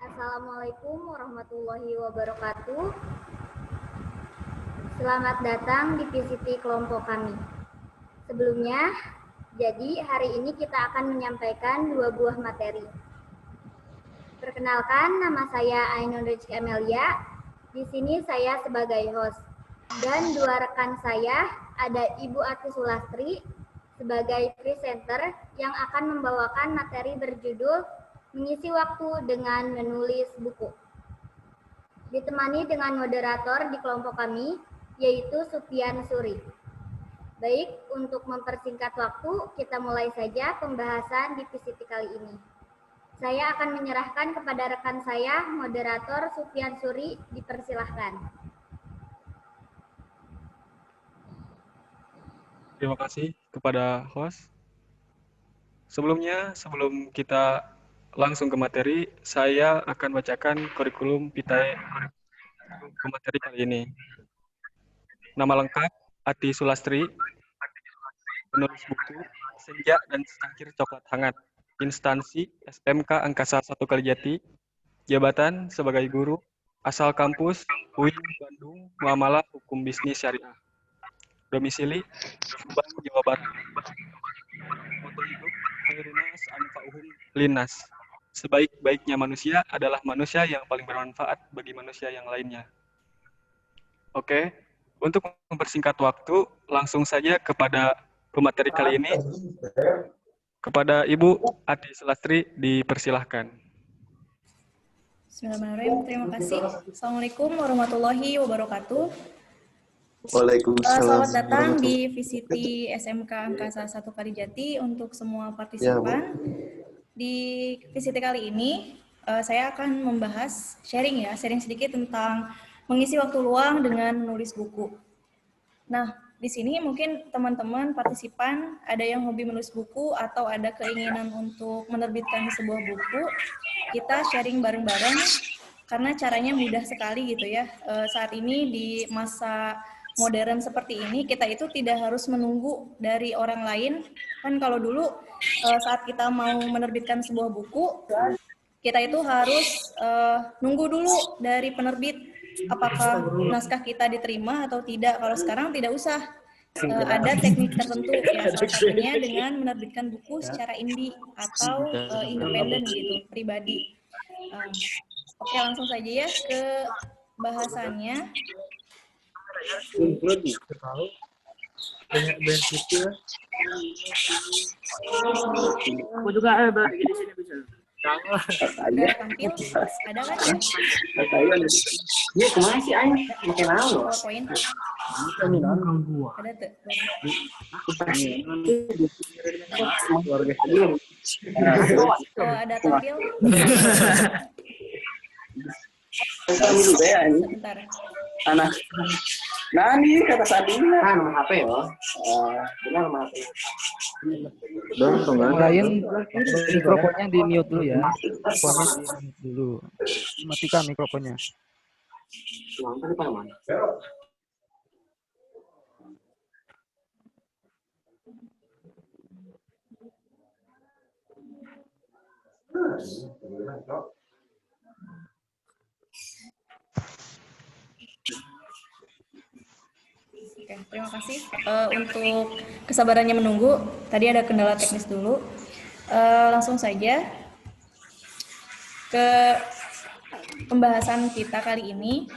Assalamualaikum warahmatullahi wabarakatuh. Selamat datang di PCT kelompok kami. Sebelumnya, jadi hari ini kita akan menyampaikan 2 buah materi. Perkenalkan, nama saya Ainun Rizky Amelia. Di sini saya sebagai host. Dan 2 rekan saya ada Ibu Ati Sulastri sebagai presenter yang akan membawakan materi berjudul mengisi waktu dengan menulis buku. Ditemani dengan moderator di kelompok kami, yaitu Supian Suri. Baik, untuk mempersingkat waktu, kita mulai saja pembahasan di PCT kali ini. Saya akan menyerahkan kepada rekan saya, moderator Supian Suri, dipersilahkan. Terima kasih kepada host. Sebelum kita langsung ke materi, saya akan bacakan kurikulum vitae ke materi kali ini. Nama lengkap, Ati Sulastri, penulis buku, Senja dan Secangkir Coklat Hangat, instansi SMK Angkasa 1 Kalijati, jabatan sebagai guru, asal kampus UI Bandung, Muamalah Hukum Bisnis Syariah, domisili Subang, Jawa Barat. Moto hidup Khairunas Anfa'uhum Linnas. Sebaik-baiknya manusia adalah manusia yang paling bermanfaat bagi manusia yang lainnya. Oke, untuk mempersingkat waktu, langsung saja kepada pemateri kali ini. Kepada Ibu Ati Sulastri, dipersilahkan. Bismillahirrahmanirrahim. Terima kasih. Assalamualaikum warahmatullahi wabarakatuh. Waalaikumsalam. Selamat datang di VCT SMK Angkasa 1 Kalijati untuk semua partisipan. Di VCT kali ini, saya akan membahas sharing sedikit tentang mengisi waktu luang dengan menulis buku. Nah, di sini mungkin teman-teman partisipan ada yang hobi menulis buku atau ada keinginan untuk menerbitkan sebuah buku. Kita sharing bareng-bareng karena caranya mudah sekali gitu ya. Saat ini di masa modern seperti ini, kita itu tidak harus menunggu dari orang lain. Kan kalau dulu saat kita mau menerbitkan sebuah buku, kita itu harus nunggu dulu dari penerbit apakah naskah kita diterima atau tidak. Kalau sekarang tidak usah. Ada teknik tertentu ya, salah satunya dengan menerbitkan buku secara indie atau independen gitu, pribadi. Oke, langsung saja ya ke bahasannya. Aku juga ada di sini bisa. Udah tampil? Ada kan ya? Iya, kemana sih Ain? Makin lama. PowerPoint? Ada tuh. Ada tampil? Sebentar. Anak. Nah, ini kata Sadina. Nama HP ya. Bilang nama HP. Lain mikrofonnya di mute dulu ya. Mikrofonnya di mute dulu. Matikan mikrofonnya. Tadi pada mana? Oke, terima kasih untuk kesabarannya menunggu. Tadi ada kendala teknis dulu. Langsung saja ke pembahasan kita kali ini.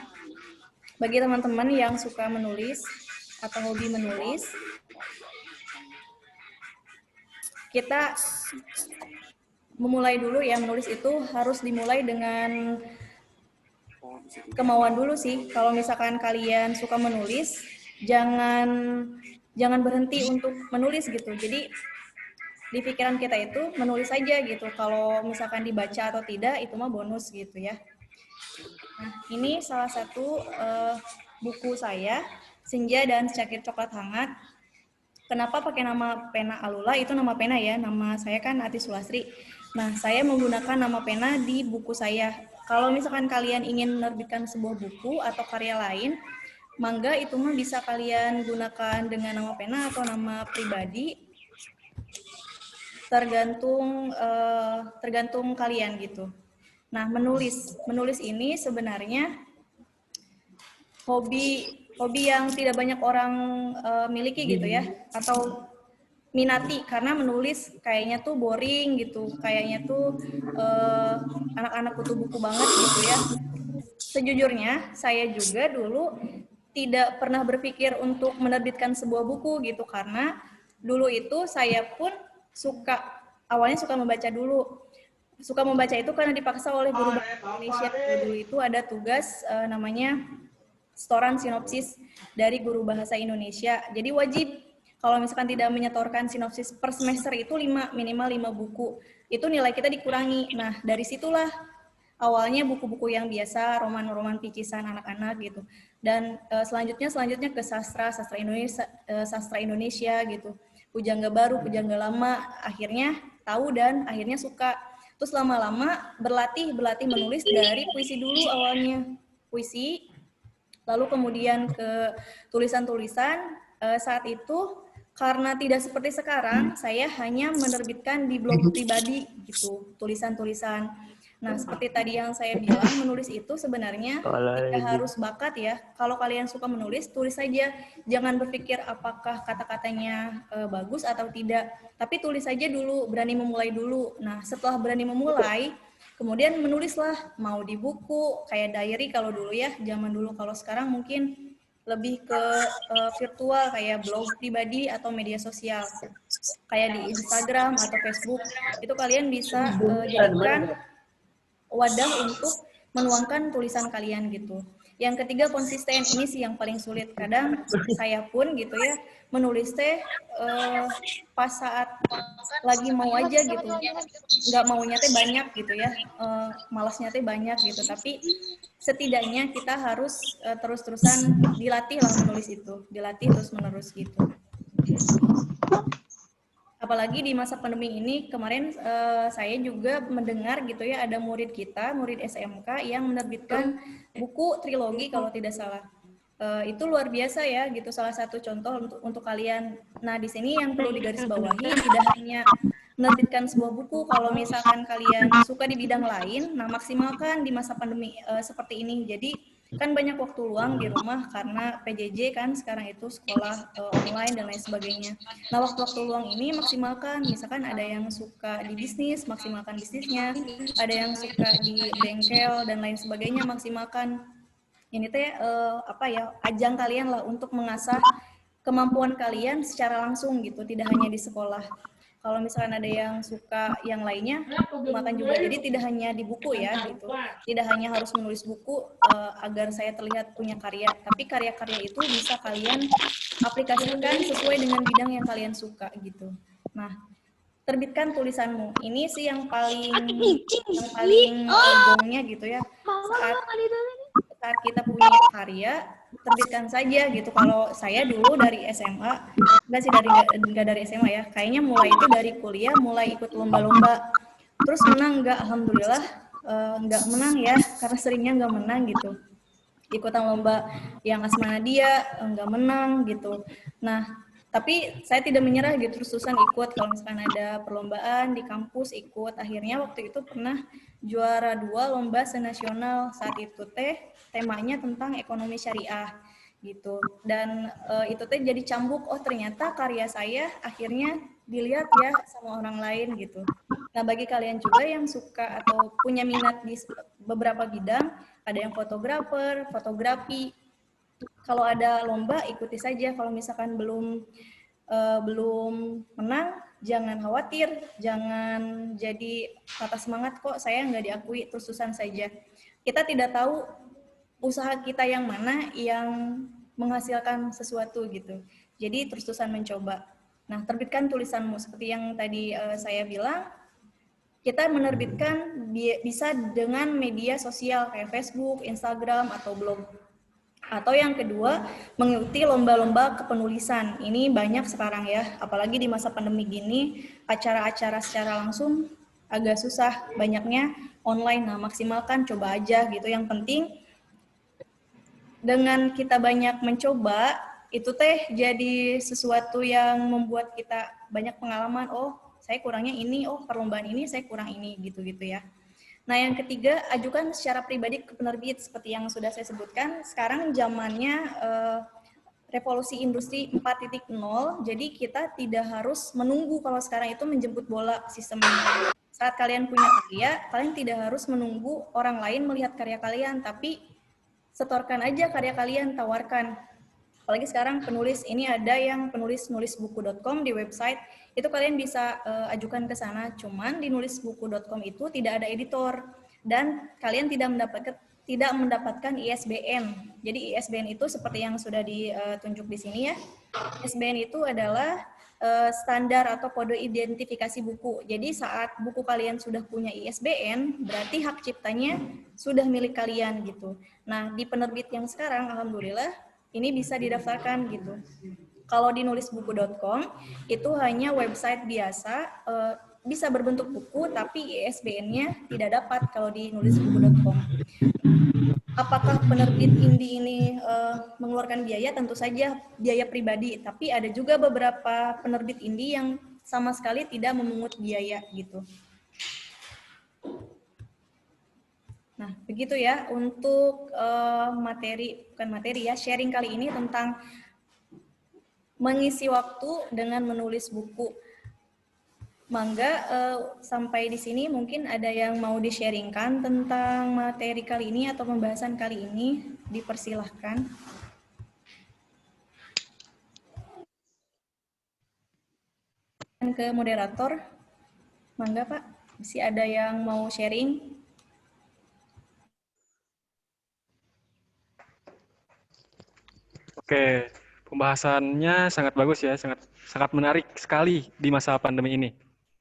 Bagi teman-teman yang suka menulis atau hobi menulis, kita memulai dulu ya, menulis itu harus dimulai dengan kemauan dulu sih. Kalau misalkan kalian suka menulis, jangan berhenti untuk menulis gitu. Jadi di pikiran kita itu menulis saja gitu. Kalau misalkan dibaca atau tidak itu mah bonus gitu ya. Nah, ini salah satu buku saya, Senja dan Secangkir Coklat Hangat. Kenapa pakai nama pena Alula? Itu nama pena ya. Nama saya kan Ati Sulastri. Nah, saya menggunakan nama pena di buku saya. Kalau misalkan kalian ingin menerbitkan sebuah buku atau karya lain, mangga itu mah bisa kalian gunakan dengan nama pena atau nama pribadi, tergantung kalian gitu. Nah, menulis ini sebenarnya hobi yang tidak banyak orang miliki gitu ya, atau minati, karena menulis kayaknya tuh boring gitu, kayaknya tuh anak-anak kutu buku banget gitu ya. Sejujurnya saya juga dulu tidak pernah berpikir untuk menerbitkan sebuah buku gitu, karena dulu itu saya pun awalnya suka membaca dulu. Suka membaca itu karena dipaksa oleh guru bahasa Indonesia. Dulu itu ada tugas namanya setoran sinopsis dari guru bahasa Indonesia. Jadi wajib kalau misalkan tidak menyetorkan sinopsis per semester itu minimal 5 buku. Itu nilai kita dikurangi. Nah, dari situlah awalnya buku-buku yang biasa, roman-roman picisan anak-anak gitu. Dan selanjutnya ke sastra Indonesia gitu. Pujangga baru, pujangga lama, akhirnya tahu dan akhirnya suka. Terus lama-lama berlatih menulis dari puisi dulu awalnya. Puisi, lalu kemudian ke tulisan-tulisan. Saat itu karena tidak seperti sekarang, saya hanya menerbitkan di blog pribadi gitu, tulisan-tulisan. Nah, seperti tadi yang saya bilang, menulis itu sebenarnya tidak harus bakat ya. Kalau kalian suka menulis, tulis saja. Jangan berpikir apakah kata-katanya bagus atau tidak. Tapi tulis saja dulu, berani memulai dulu. Nah, setelah berani memulai, kemudian menulislah, mau di buku, kayak diary kalau dulu ya, zaman dulu. Kalau sekarang mungkin lebih ke virtual, kayak blog pribadi atau media sosial. Kayak di Instagram atau Facebook, itu kalian bisa jadikan wadah untuk menuangkan tulisan kalian gitu. Yang ketiga, konsisten. Ini sih yang paling sulit. Kadang saya pun gitu ya, menulis teh pas saat lagi mau aja gitu, nggak maunya teh banyak gitu ya, malasnya teh banyak gitu. Tapi setidaknya kita harus terus-terusan dilatih lah menulis itu, dilatih terus-menerus gitu. Apalagi di masa pandemi ini, kemarin saya juga mendengar gitu ya, ada murid kita, murid SMK yang menerbitkan buku trilogi kalau tidak salah. Itu luar biasa ya gitu, salah satu contoh untuk kalian. Nah, di sini yang perlu digarisbawahi, tidak hanya menerbitkan sebuah buku, kalau misalkan kalian suka di bidang lain, nah maksimalkan di masa pandemi seperti ini. Jadi kan banyak waktu luang di rumah karena PJJ kan sekarang itu sekolah online dan lain sebagainya. Nah, waktu-waktu luang ini maksimalkan, misalkan ada yang suka di bisnis, maksimalkan bisnisnya, ada yang suka di bengkel dan lain sebagainya, maksimalkan. Ini teh ajang kalian lah untuk mengasah kemampuan kalian secara langsung gitu, tidak hanya di sekolah. Kalau misalkan ada yang suka yang lainnya, makan juga. Jadi tidak hanya di buku ya gitu. Tidak hanya harus menulis buku agar saya terlihat punya karya, tapi karya-karya itu bisa kalian aplikasikan sesuai dengan bidang yang kalian suka gitu. Nah, terbitkan tulisanmu. Ini sih yang paling gongnya gitu ya. Saat kita punya karya, terbitkan saja gitu. Kalau saya dulu dari SMA, enggak dari SMA ya, kayaknya mulai itu dari kuliah, mulai ikut lomba-lomba, terus menang enggak, alhamdulillah enggak menang ya, karena seringnya enggak menang gitu. Ikutan lomba yang Asma Nadia enggak menang gitu. Nah, tapi saya tidak menyerah gitu, terus-terusan ikut. Kalau misalkan ada perlombaan di kampus ikut. Akhirnya waktu itu pernah juara 2 lomba senasional. Saat itu temanya tentang ekonomi syariah gitu. Dan itu jadi cambuk, oh ternyata karya saya akhirnya dilihat ya sama orang lain gitu. Nah, bagi kalian juga yang suka atau punya minat di beberapa bidang, ada yang fotografer, fotografi, kalau ada lomba ikuti saja. Kalau misalkan belum menang, jangan khawatir, jangan jadi patah semangat, kok saya nggak diakui, terus-terusan saja. Kita tidak tahu usaha kita yang mana yang menghasilkan sesuatu gitu. Jadi terus-terusan mencoba. Nah, terbitkan tulisanmu seperti yang tadi saya bilang. Kita menerbitkan bisa dengan media sosial kayak Facebook, Instagram, atau blog. Atau yang kedua, mengikuti lomba-lomba kepenulisan. Ini banyak sekarang ya, apalagi di masa pandemi gini, acara-acara secara langsung agak susah, banyaknya online. Nah, maksimalkan, coba aja gitu. Yang penting, dengan kita banyak mencoba, itu jadi sesuatu yang membuat kita banyak pengalaman. Oh, saya kurangnya ini, oh perlombaan ini saya kurang ini, gitu-gitu ya. Nah, yang ketiga, ajukan secara pribadi ke penerbit seperti yang sudah saya sebutkan. Sekarang zamannya revolusi industri 4.0, jadi kita tidak harus menunggu kalau sekarang itu menjemput bola sistemnya. Saat kalian punya karya, kalian tidak harus menunggu orang lain melihat karya kalian, tapi setorkan aja karya kalian, tawarkan. Apalagi sekarang penulis, ini ada yang penulis nulisbuku.com di website, itu kalian bisa ajukan ke sana. Cuman di nulisbuku.com itu tidak ada editor, dan kalian tidak mendapatkan ISBN. Jadi ISBN itu seperti yang sudah ditunjuk di sini ya. ISBN itu adalah standar atau kode identifikasi buku. Jadi saat buku kalian sudah punya ISBN, berarti hak ciptanya sudah milik kalian gitu. Nah, di penerbit yang sekarang, alhamdulillah, ini bisa didaftarkan gitu. Kalau di nulisbuku.com, itu hanya website biasa, bisa berbentuk buku, tapi ISBN-nya tidak dapat kalau di nulisbuku.com. Apakah penerbit indie ini mengeluarkan biaya? Tentu saja biaya pribadi, tapi ada juga beberapa penerbit indie yang sama sekali tidak memungut biaya gitu. Nah, begitu ya untuk bukan materi ya, sharing kali ini tentang mengisi waktu dengan menulis buku. Mangga, sampai di sini mungkin ada yang mau di-sharingkan tentang materi kali ini atau pembahasan kali ini, dipersilahkan. Dan ke moderator, mangga Pak, masih ada yang mau sharing? Oke, pembahasannya sangat bagus ya, sangat menarik sekali di masa pandemi ini.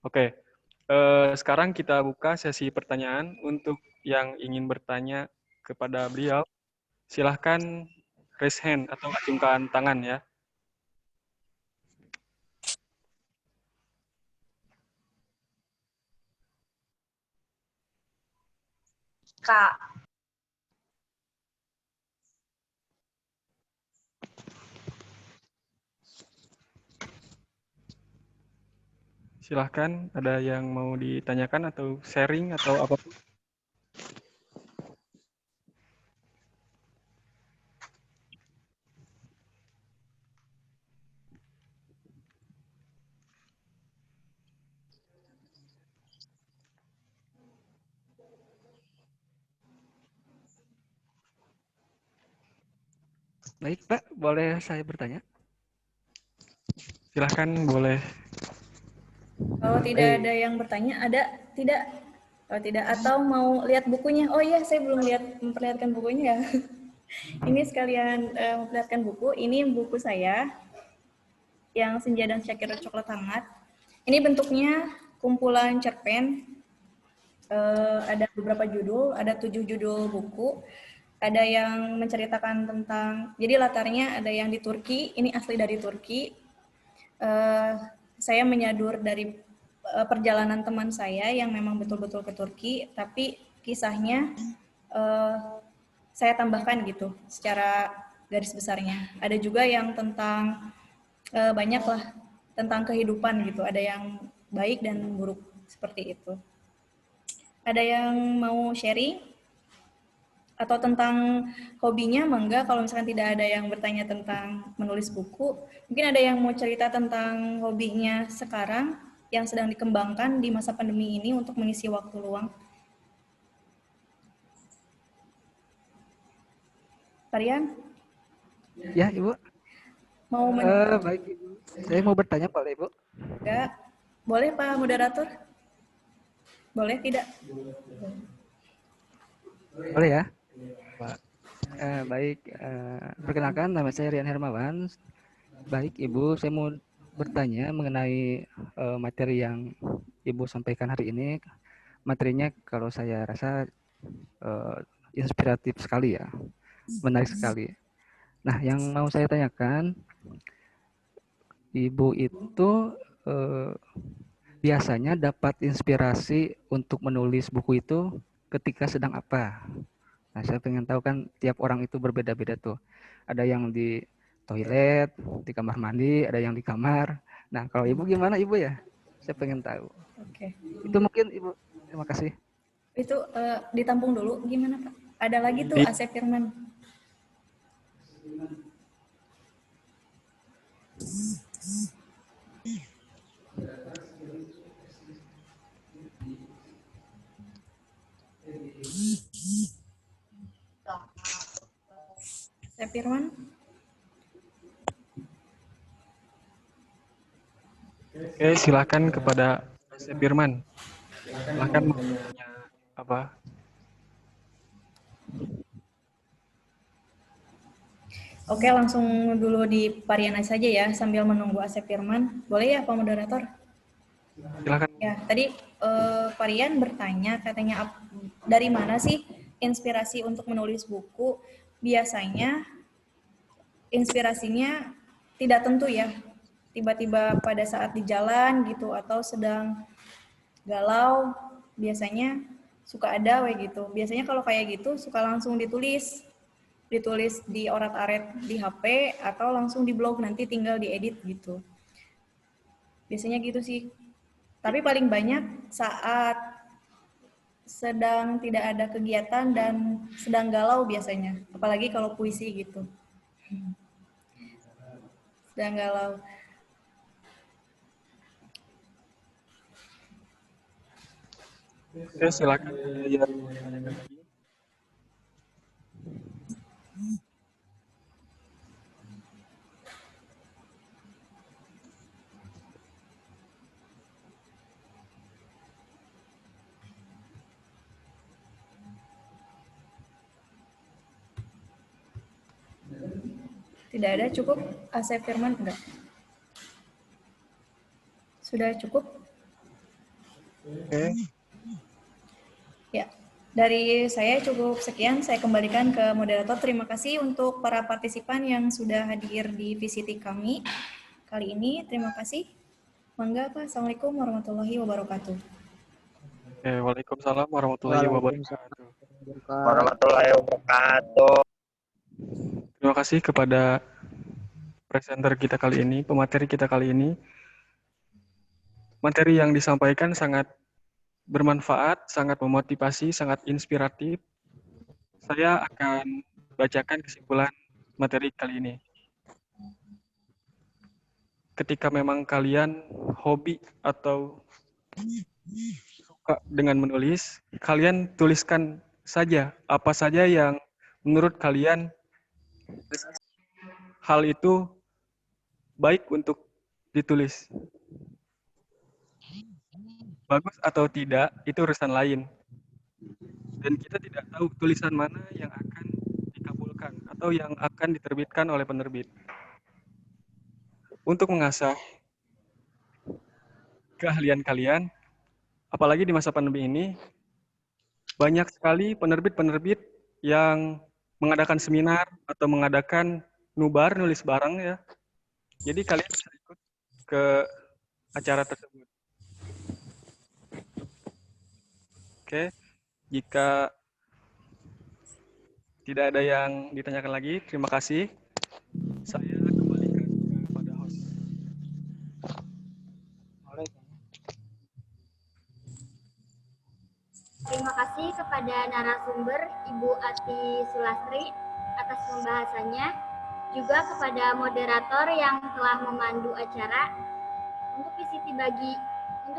Oke, sekarang kita buka sesi pertanyaan untuk yang ingin bertanya kepada beliau. Silahkan raise hand atau acungkan tangan ya. Kak. Silahkan, ada yang mau ditanyakan atau sharing atau apapun. Baik Pak, boleh saya bertanya? Silahkan, boleh. Kalau tidak ada yang bertanya, tidak? Kalau tidak, atau mau lihat bukunya? Oh iya, saya belum memperlihatkan bukunya ya. Ini sekalian memperlihatkan buku. Ini buku saya yang Senja dan Syakir Coklat Hangat. Ini bentuknya kumpulan cerpen. Ada beberapa judul, ada 7 judul buku. Ada yang menceritakan tentang, jadi latarnya ada yang di Turki, ini asli dari Turki. Saya menyadur dari perjalanan teman saya yang memang betul-betul ke Turki, tapi kisahnya saya tambahkan gitu secara garis besarnya. Ada juga yang tentang banyak lah tentang kehidupan gitu, ada yang baik dan buruk seperti itu. Ada yang mau sharing atau tentang hobinya? Mangga, kalau misalkan tidak ada yang bertanya tentang menulis buku, mungkin ada yang mau cerita tentang hobinya sekarang yang sedang dikembangkan di masa pandemi ini untuk mengisi waktu luang. Tarian? Ya, Ibu. Mau baik, Ibu. Saya mau bertanya, boleh, Ibu? enggak? Boleh, Pak Moderator? Boleh tidak? Boleh ya, Pak. Baik, perkenalkan nama saya Rian Hermawan. Baik, Ibu, saya mau bertanya mengenai materi yang Ibu sampaikan hari ini. Materinya kalau saya rasa inspiratif sekali ya, menarik sekali. Nah, yang mau saya tanyakan, Ibu itu biasanya dapat inspirasi untuk menulis buku itu ketika sedang apa? Nah, saya pengen tahu kan tiap orang itu berbeda-beda tuh. Ada yang di toilet, di kamar mandi, ada yang di kamar. Nah, kalau Ibu gimana Ibu ya? Saya pengen tahu. Oke. Itu mungkin Ibu. Terima kasih. Itu ditampung dulu gimana Pak? Ada lagi tuh Asep Firman. Asep Firman. Oke, silakan kepada Asep Firman. Silakan punya apa? Oke, langsung dulu di Pariana saja ya, sambil menunggu Asep Firman. Boleh ya, Pak Moderator? Silakan. Ya, tadi Parian bertanya, katanya dari mana sih inspirasi untuk menulis buku? Biasanya inspirasinya tidak tentu ya, tiba-tiba pada saat di jalan gitu, atau sedang galau, biasanya suka ada gitu. Biasanya kalau kayak gitu, suka langsung ditulis di orat-aret di HP atau langsung di blog, nanti tinggal diedit gitu. Biasanya gitu sih. Tapi paling banyak saat sedang tidak ada kegiatan dan sedang galau biasanya. Apalagi kalau puisi gitu. Sedang galau. Oke, silakan. Tidak ada, cukup Asep Firman enggak? Sudah cukup? Oke. Ya, dari saya cukup sekian. Saya kembalikan ke moderator. Terima kasih untuk para partisipan yang sudah hadir di VCT kami kali ini. Terima kasih. Mangga Pak. Assalamualaikum warahmatullahi wabarakatuh. Oke, waalaikumsalam warahmatullahi wabarakatuh. Warahmatullahi wabarakatuh. Terima kasih kepada presenter kita kali ini, pemateri kita kali ini. Materi yang disampaikan sangat bermanfaat, sangat memotivasi, sangat inspiratif. Saya akan bacakan kesimpulan materi kali ini. Ketika memang kalian hobi atau suka dengan menulis, kalian tuliskan saja apa saja yang menurut kalian hal itu baik untuk ditulis. Bagus atau tidak, itu urusan lain. Dan kita tidak tahu tulisan mana yang akan dikabulkan atau yang akan diterbitkan oleh penerbit. Untuk mengasah keahlian kalian, apalagi di masa pandemi ini, banyak sekali penerbit-penerbit yang mengadakan seminar atau mengadakan nubar nulis bareng ya. Jadi kalian bisa ikut ke acara tersebut. Oke, jika tidak ada yang ditanyakan lagi, terima kasih. Saya kembalikan kepada host. Terima kasih kepada narasumber Ibu Ati Sulastri atas pembahasannya, juga kepada moderator yang telah memandu acara. Untuk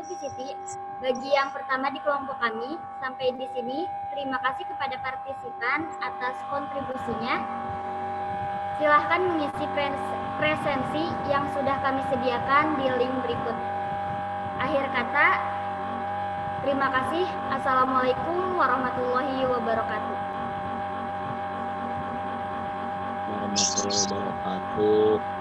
VCT bagi yang pertama di kelompok kami sampai di sini, terima kasih kepada partisipan atas kontribusinya. Silahkan mengisi presensi yang sudah kami sediakan di link berikut. Akhir kata, terima kasih. Assalamualaikum warahmatullahi wabarakatuh. Warahmatullahi wabarakatuh.